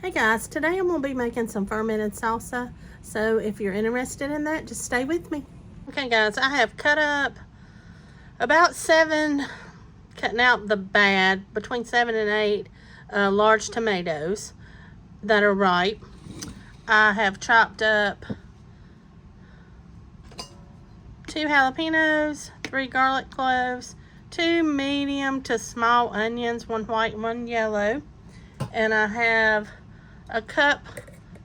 Hey guys, today I'm going to be making some fermented salsa. So if you're interested in that, just stay with me. Okay guys, I have cut up about 7, cutting out the bad, between 7 and 8 large tomatoes that are ripe. I have chopped up 2 jalapenos, 3 garlic cloves, 2 medium to small onions, 1 white, 1 yellow. And I have a cup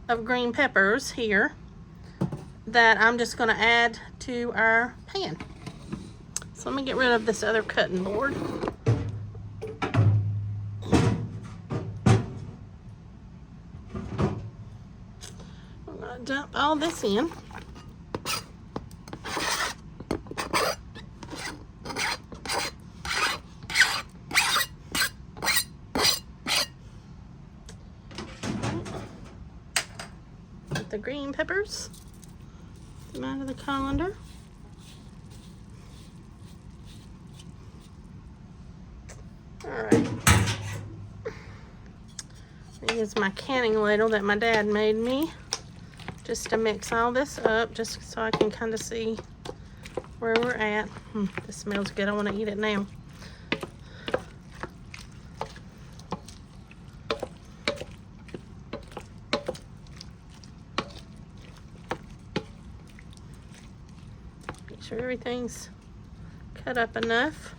of green peppers here that I'm just going to add to our pan. So let me get rid of this other cutting board. I'm going to dump all this in. The green peppers, get them out of the colander. Alright, I use my canning ladle that my dad made me just to mix all this up, just so I can kind of see where we're at. This smells good, I want to eat it now. Make sure everything's cut up enough.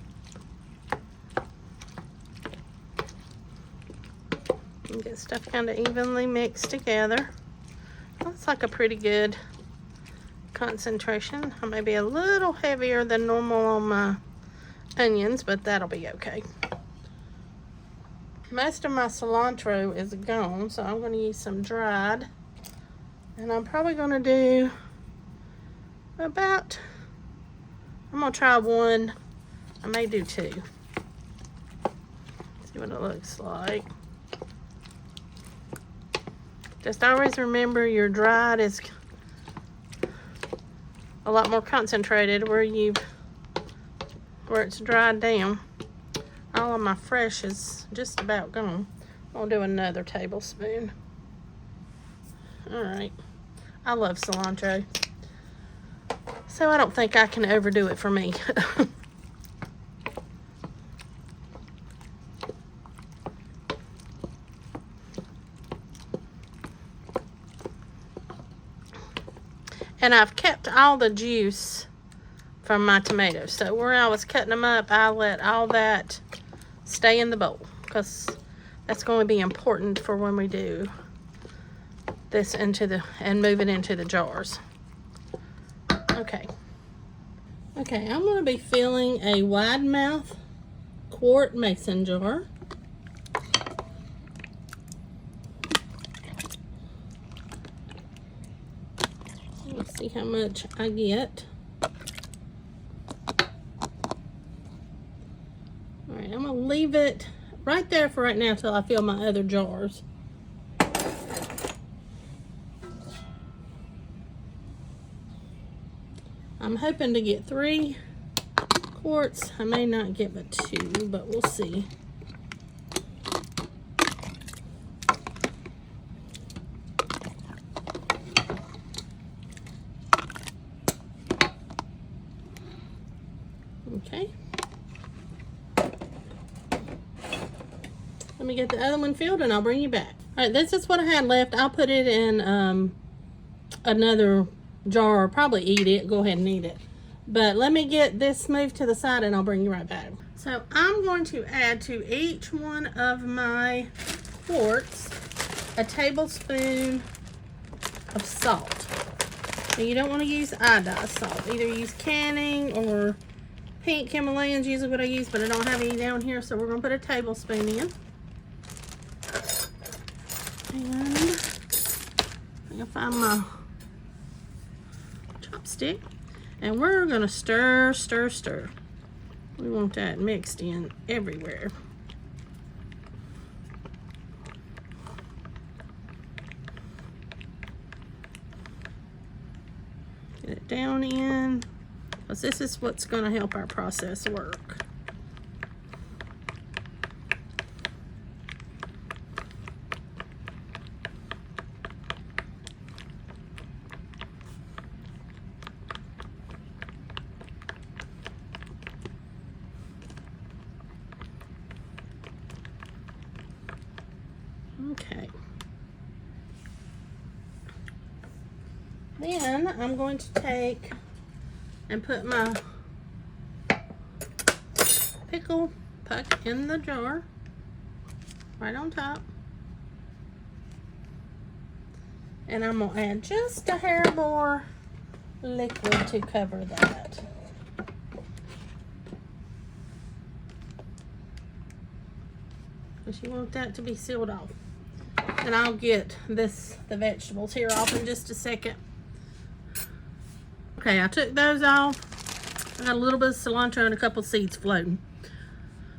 And get stuff kind of evenly mixed together. Looks like a pretty good concentration. I may be a little heavier than normal on my onions, but that'll be okay. Most of my cilantro is gone, so I'm going to use some dried. And I'm probably going to do about, I'm going to try 1. I may do 2. See what it looks like. Just always remember your dried is a lot more concentrated where it's dried down. All of my fresh is just about gone. I'll do another tablespoon. Alright. I love cilantro, so I don't think I can overdo it for me. And I've kept all the juice from my tomatoes. So where I was cutting them up, I let all that stay in the bowl, because that's going to be important for when we do this and move it into the jars. Okay. Okay, I'm going to be filling a wide mouth quart mason jar. Let's see how much I get. Alright, I'm going to leave it right there for right now till I fill my other jars. I'm hoping to get 3 quarts. I may not get but 2, but we'll see. Okay. Let me get the other one filled and I'll bring you back. Alright, this is what I had left. I'll put it in another jar, or probably eat it. Go ahead and eat it. But let me get this moved to the side and I'll bring you right back. So I'm going to add to each one of my quarts a tablespoon of salt. Now you don't want to use iodized salt. Either use canning or pink Himalayan's usually what I use, but I don't have any down here, so we're going to put a tablespoon in. And I'm going to find my chopstick. And we're going to stir, stir, stir. We want that mixed in everywhere. Get it down in, because this is what's going to help our process work. Okay. Then I'm going to take and put my pickle puck in the jar right on top. And I'm going to add just a hair more liquid to cover that. Because you want that to be sealed off. And I'll get the vegetables here off in just a second. Okay, I took those off. I got a little bit of cilantro and a couple seeds floating.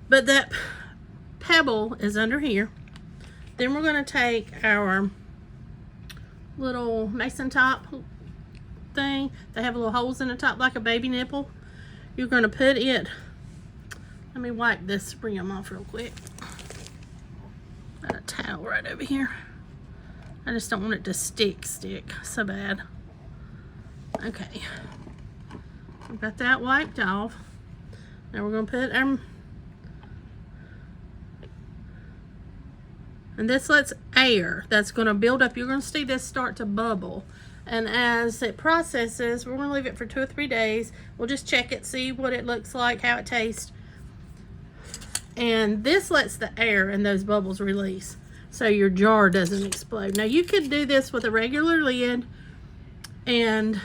But that pebble is under here. Then we're going to take our little mason top thing. They have little holes in the top like a baby nipple. You're going to put it, let me wipe this rim off real quick. Got a towel right over here. I just don't want it to stick so bad. Okay, I've got that wiped off. Now we're going to put our, and this lets air that's going to build up. You're going to see this start to bubble. And as it processes, we're going to leave it for 2 or 3 days. We'll just check it, see what it looks like, how it tastes. And this lets the air and those bubbles release so your jar doesn't explode. Now you could do this with a regular lid and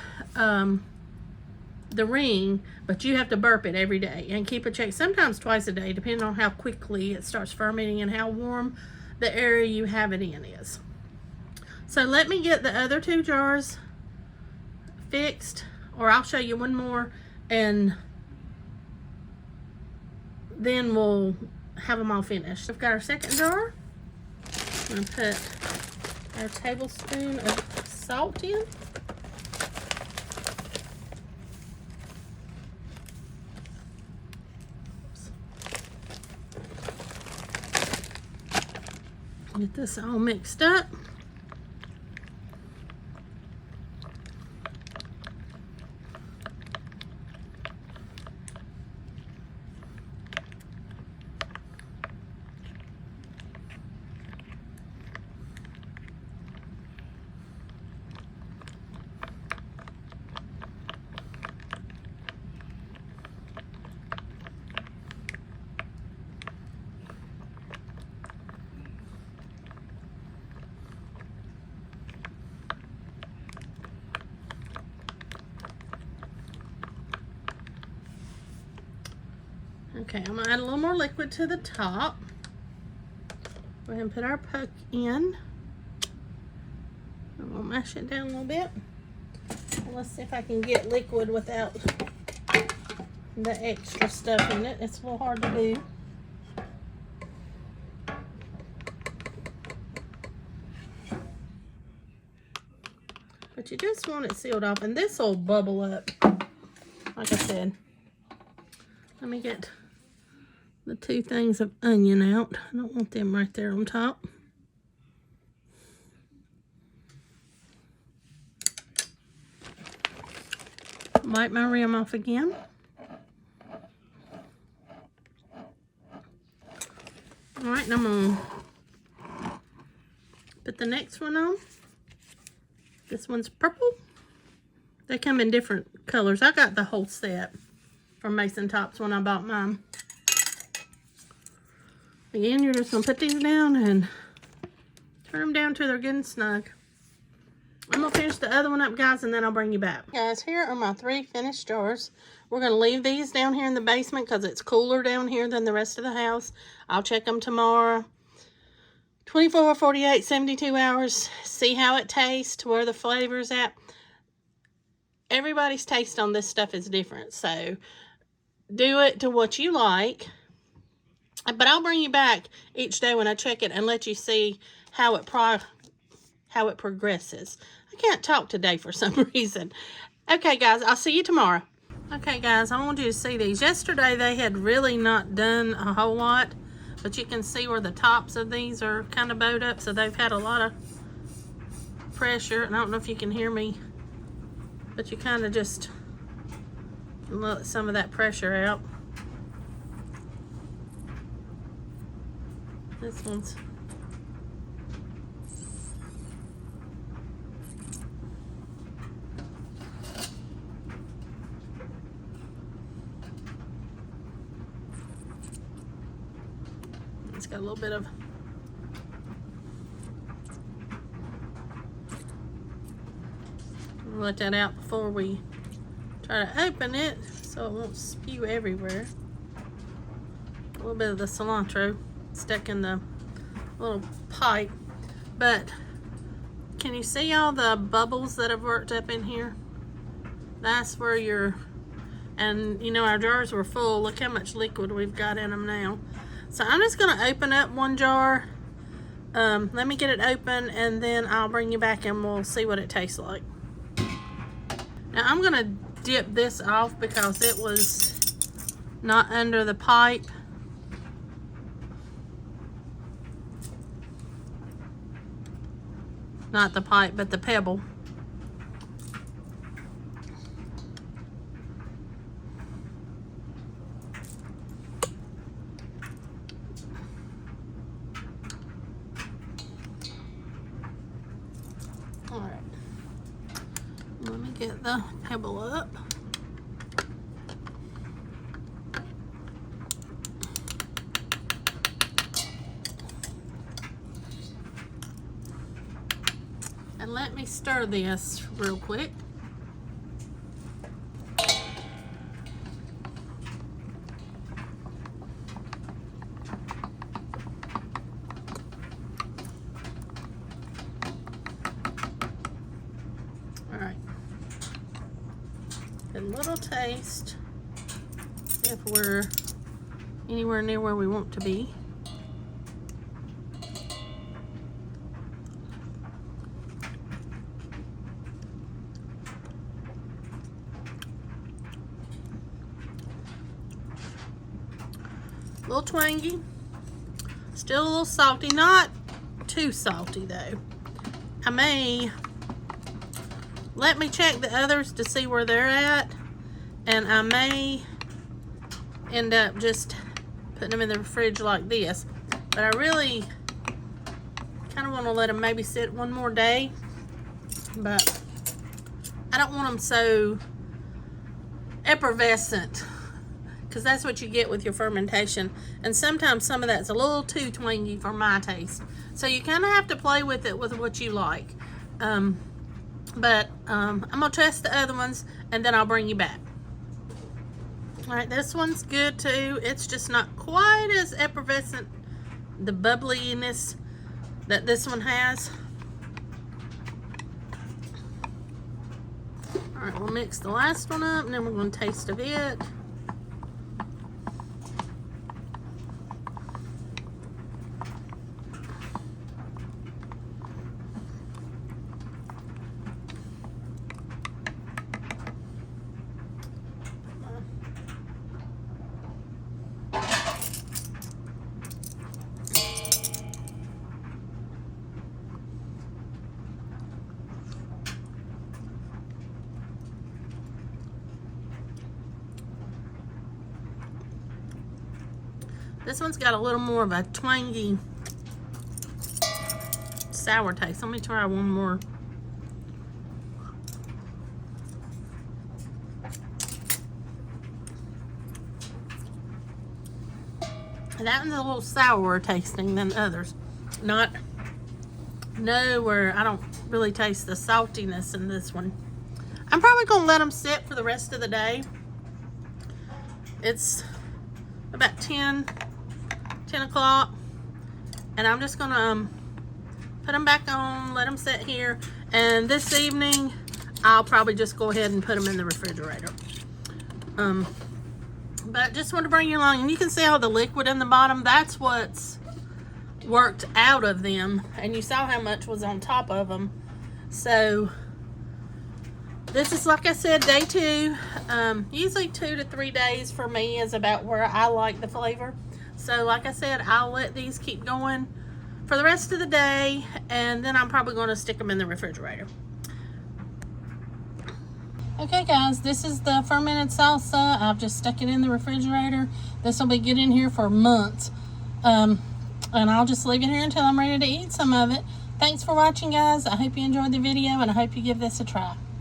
the ring, but you have to burp it every day and keep a check, sometimes twice a day, depending on how quickly it starts fermenting and how warm the area you have it in is. So let me get the other 2 jars fixed, or I'll show you one more, and then we'll have them all finished. We've got our second jar. I'm going to put our tablespoon of salt in. Get this all mixed up. Okay, I'm gonna add a little more liquid to the top. Go ahead and put our puck in. I'm gonna mash it down a little bit. Let's see if I can get liquid without the extra stuff in it. It's a little hard to do. But you just want it sealed off, and this will bubble up. Like I said, let me get the 2 things of onion out. I don't want them right there on top. Wipe my rim off again. All right, and I'm gonna put the next one on. This one's purple. They come in different colors. I got the whole set from Mason Tops when I bought mine. Again, you're just going to put these down and turn them down till they're good and snug. I'm going to finish the other one up, guys, and then I'll bring you back. Guys, here are my 3 finished jars. We're going to leave these down here in the basement because it's cooler down here than the rest of the house. I'll check them tomorrow. 24, 48, 72 hours. See how it tastes, where the flavor's at. Everybody's taste on this stuff is different, so do it to what you like. But I'll bring you back each day when I check it and let you see how it progresses. I can't talk today for some reason. Okay, guys, I'll see you tomorrow. Okay, guys, I want you to see these. Yesterday, they had really not done a whole lot, but you can see where the tops of these are kind of bowed up, so they've had a lot of pressure. And I don't know if you can hear me, but you kind of just let some of that pressure out. This one's It's got a little bit of let that out before we try to open it so it won't spew everywhere. A little bit of the cilantro stuck in the little pipe. But can you see all the bubbles that have worked up in here? That's where your, and you know our jars were full. Look how much liquid we've got in them now. So I'm just going to open up one jar. Let me get it open and then I'll bring you back and we'll see what it tastes like. Now I'm going to dip this off because it was not under the pipe. Not the pipe, but the pebble. All right. Let me get the pebble up. And let me stir this real quick. All right. A little taste if we're anywhere near where we want to be. A little twangy, still a little salty, not too salty though. I may let me check the others to see where they're at, and I may end up just putting them in the fridge like this, but I really kind of want to let them maybe sit one more day, but I don't want them so effervescent, because that's what you get with your fermentation, and sometimes some of that's a little too twangy for my taste. So you kind of have to play with it with what you like. But I'm gonna test the other ones and then I'll bring you back. All right, this one's good too. It's just not quite as effervescent, the bubbliness that this one has. All right, we'll mix the last one up and then we're gonna taste of it. This one's got a little more of a twangy, sour taste. Let me try one more. That one's a little sourer tasting than others. Not, no, where I don't really taste the saltiness in this one. I'm probably going to let them sit for the rest of the day. It's about 10 o'clock, and I'm just gonna put them back on, let them sit here, and this evening I'll probably just go ahead and put them in the refrigerator. But just want to bring you along, and you can see all the liquid in the bottom. That's what's worked out of them, and you saw how much was on top of them. So this is, like I said, day 2. Usually 2 to 3 days for me is about where I like the flavor. So like I said, I'll let these keep going for the rest of the day, and then I'm probably going to stick them in the refrigerator. Okay guys, this is the fermented salsa. I've just stuck it in the refrigerator. This will be good in here for months. And I'll just leave it here until I'm ready to eat some of it. Thanks for watching guys. I hope you enjoyed the video and I hope you give this a try.